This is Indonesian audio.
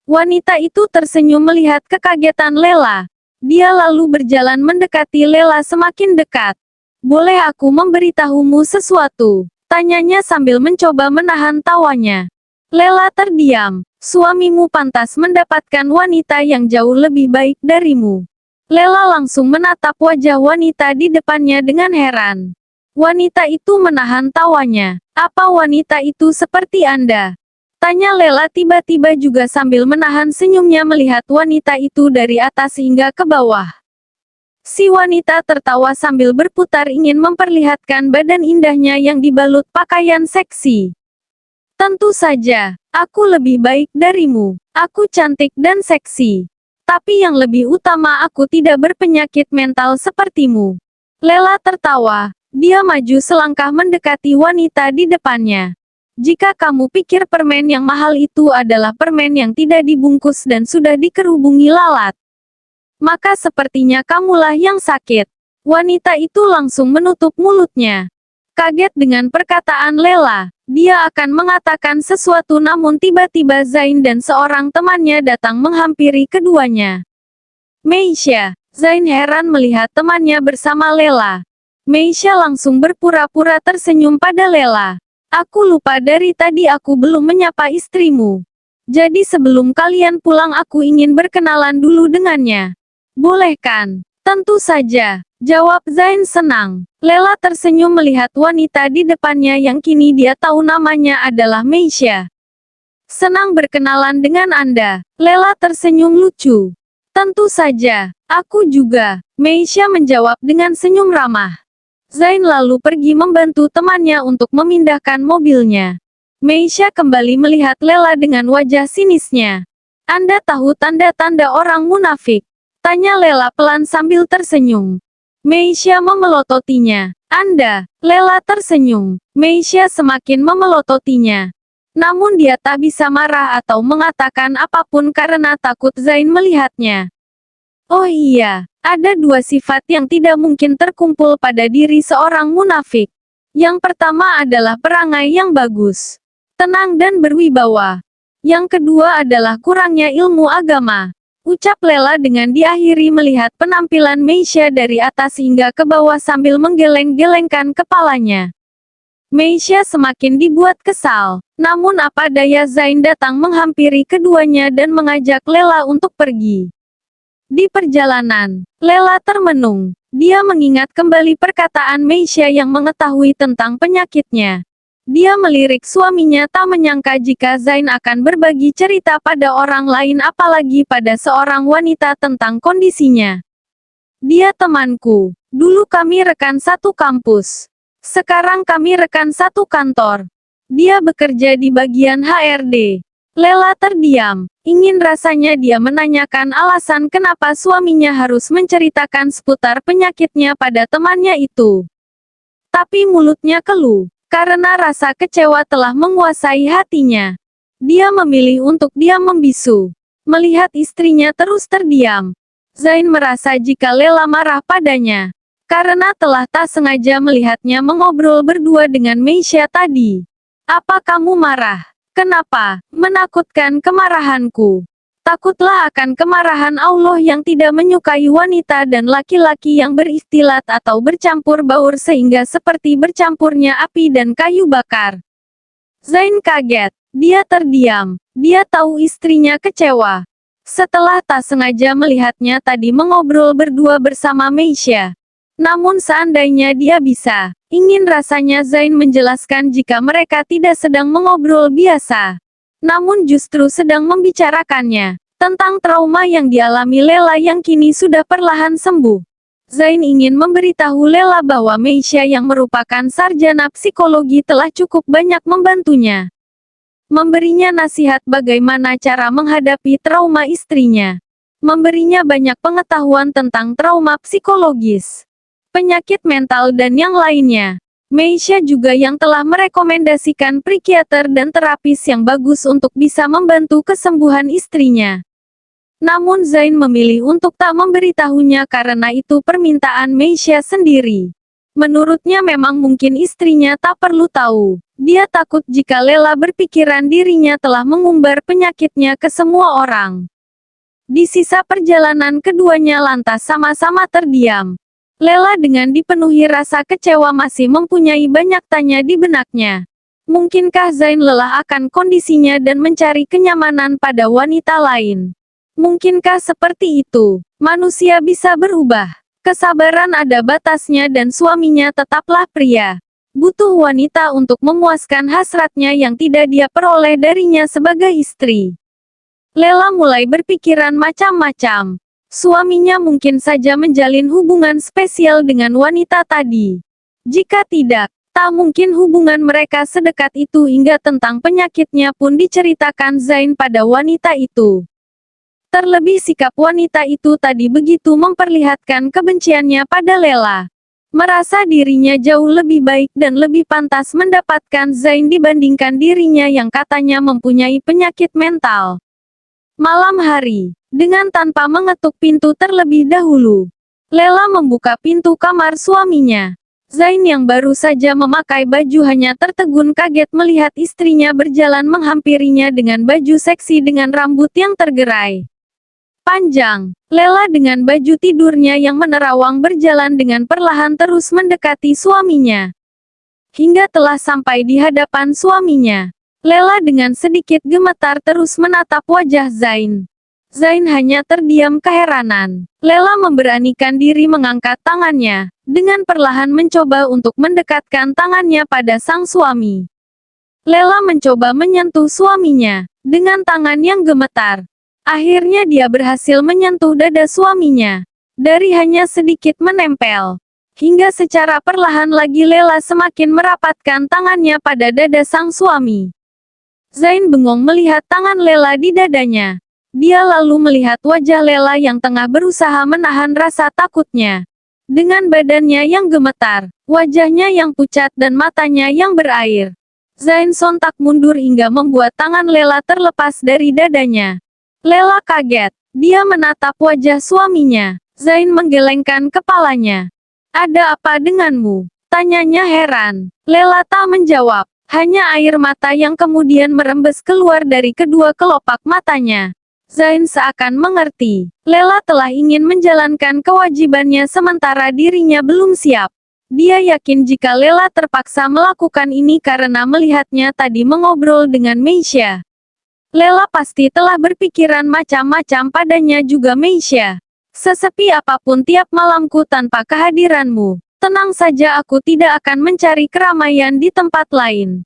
Wanita itu tersenyum melihat kekagetan Lela. Dia lalu berjalan mendekati Lela semakin dekat. "Boleh aku memberitahumu sesuatu?" tanyanya sambil mencoba menahan tawanya. Lela terdiam. "Suamimu pantas mendapatkan wanita yang jauh lebih baik darimu." Lela langsung menatap wajah wanita di depannya dengan heran. Wanita itu menahan tawanya. "Apa wanita itu seperti Anda?" tanya Lela tiba-tiba juga sambil menahan senyumnya melihat wanita itu dari atas hingga ke bawah. Si wanita tertawa sambil berputar ingin memperlihatkan badan indahnya yang dibalut pakaian seksi. "Tentu saja, aku lebih baik darimu. Aku cantik dan seksi. Tapi yang lebih utama aku tidak berpenyakit mental sepertimu." Lela tertawa. Dia maju selangkah mendekati wanita di depannya. "Jika kamu pikir permen yang mahal itu adalah permen yang tidak dibungkus dan sudah dikerubungi lalat, maka sepertinya kamulah yang sakit." Wanita itu langsung menutup mulutnya. Kaget dengan perkataan Lela, dia akan mengatakan sesuatu namun tiba-tiba Zain dan seorang temannya datang menghampiri keduanya. "Meisha." Zain heran melihat temannya bersama Lela. Meisha langsung berpura-pura tersenyum pada Lela. "Aku lupa dari tadi aku belum menyapa istrimu. Jadi sebelum kalian pulang aku ingin berkenalan dulu dengannya. Boleh kan?" "Tentu saja," jawab Zain senang. Lela tersenyum melihat wanita di depannya yang kini dia tahu namanya adalah Meisha. "Senang berkenalan dengan Anda." Lela tersenyum lucu. "Tentu saja, aku juga," Meisha menjawab dengan senyum ramah. Zain lalu pergi membantu temannya untuk memindahkan mobilnya. Meisha kembali melihat Lela dengan wajah sinisnya. "Anda tahu tanda-tanda orang munafik?" tanya Lela pelan sambil tersenyum. Meisha memelototinya. "Anda?" Lela tersenyum. Meisha semakin memelototinya. Namun dia tak bisa marah atau mengatakan apapun karena takut Zain melihatnya. Oh iya, ada dua sifat yang tidak mungkin terkumpul pada diri seorang munafik. Yang pertama adalah perangai yang bagus, tenang dan berwibawa. Yang kedua adalah kurangnya ilmu agama. Ucap Lela dengan diakhiri melihat penampilan Meisha dari atas hingga ke bawah sambil menggeleng-gelengkan kepalanya. Meisha semakin dibuat kesal. Namun apa daya Zain datang menghampiri keduanya dan mengajak Lela untuk pergi. Di perjalanan, Lela termenung. Dia mengingat kembali perkataan Meisha yang mengetahui tentang penyakitnya. Dia melirik suaminya tak menyangka jika Zain akan berbagi cerita pada orang lain apalagi pada seorang wanita tentang kondisinya. "Dia temanku. Dulu kami rekan satu kampus. Sekarang kami rekan satu kantor. Dia bekerja di bagian HRD." Lela terdiam. Ingin rasanya dia menanyakan alasan kenapa suaminya harus menceritakan seputar penyakitnya pada temannya itu. Tapi mulutnya keluh, karena rasa kecewa telah menguasai hatinya. Dia memilih untuk diam membisu. Melihat istrinya terus terdiam, Zain merasa jika Lela marah padanya. Karena telah tak sengaja melihatnya mengobrol berdua dengan Meisha tadi. "Apa kamu marah? Kenapa?" "Menakutkan kemarahanku. Takutlah akan kemarahan Allah yang tidak menyukai wanita dan laki-laki yang berikhtilat atau bercampur baur sehingga seperti bercampurnya api dan kayu bakar." Zain kaget. Dia terdiam. Dia tahu istrinya kecewa. Setelah tak sengaja melihatnya tadi mengobrol berdua bersama Meisha. Namun seandainya dia bisa, ingin rasanya Zain menjelaskan jika mereka tidak sedang mengobrol biasa. Namun justru sedang membicarakannya, tentang trauma yang dialami Lela yang kini sudah perlahan sembuh. Zain ingin memberitahu Lela bahwa Meisha yang merupakan sarjana psikologi telah cukup banyak membantunya. Memberinya nasihat bagaimana cara menghadapi trauma istrinya. Memberinya banyak pengetahuan tentang trauma psikologis, penyakit mental dan yang lainnya. Meisha juga yang telah merekomendasikan psikiater dan terapis yang bagus untuk bisa membantu kesembuhan istrinya. Namun Zain memilih untuk tak memberitahunya karena itu permintaan Meisha sendiri. Menurutnya memang mungkin istrinya tak perlu tahu. Dia takut jika Lela berpikiran dirinya telah mengumbar penyakitnya ke semua orang. Di sisa perjalanan keduanya lantas sama-sama terdiam. Lela dengan dipenuhi rasa kecewa masih mempunyai banyak tanya di benaknya. Mungkinkah Zain lelah akan kondisinya dan mencari kenyamanan pada wanita lain? Mungkinkah seperti itu? Manusia bisa berubah. Kesabaran ada batasnya dan suaminya tetaplah pria. Butuh wanita untuk memuaskan hasratnya yang tidak dia peroleh darinya sebagai istri. Lela mulai berpikiran macam-macam. Suaminya mungkin saja menjalin hubungan spesial dengan wanita tadi. Jika tidak, tak mungkin hubungan mereka sedekat itu hingga tentang penyakitnya pun diceritakan Zain pada wanita itu. Terlebih sikap wanita itu tadi begitu memperlihatkan kebenciannya pada Lela. Merasa dirinya jauh lebih baik dan lebih pantas mendapatkan Zain dibandingkan dirinya yang katanya mempunyai penyakit mental. Malam hari, dengan tanpa mengetuk pintu terlebih dahulu, Lela membuka pintu kamar suaminya. Zain yang baru saja memakai baju hanya tertegun kaget melihat istrinya berjalan menghampirinya dengan baju seksi dengan rambut yang tergerai panjang. Lela dengan baju tidurnya yang menerawang berjalan dengan perlahan terus mendekati suaminya. Hingga telah sampai di hadapan suaminya. Lela dengan sedikit gemetar terus menatap wajah Zain. Zain hanya terdiam keheranan. Lela memberanikan diri mengangkat tangannya, dengan perlahan mencoba untuk mendekatkan tangannya pada sang suami. Lela mencoba menyentuh suaminya, dengan tangan yang gemetar. Akhirnya dia berhasil menyentuh dada suaminya. Dari hanya sedikit menempel. Hingga secara perlahan lagi Lela semakin merapatkan tangannya pada dada sang suami. Zain bengong melihat tangan Lela di dadanya. Dia lalu melihat wajah Lela yang tengah berusaha menahan rasa takutnya. Dengan badannya yang gemetar, wajahnya yang pucat dan matanya yang berair. Zain sontak mundur hingga membuat tangan Lela terlepas dari dadanya. Lela kaget. Dia menatap wajah suaminya. Zain menggelengkan kepalanya. "Ada apa denganmu?" tanyanya heran. Lela tak menjawab. Hanya air mata yang kemudian merembes keluar dari kedua kelopak matanya. Zain seakan mengerti. Lela telah ingin menjalankan kewajibannya sementara dirinya belum siap. Dia yakin jika Lela terpaksa melakukan ini karena melihatnya tadi mengobrol dengan Meisha. Lela pasti telah berpikiran macam-macam padanya juga Meisha. "Sesepi apapun tiap malamku tanpa kehadiranmu. Tenang saja aku tidak akan mencari keramaian di tempat lain."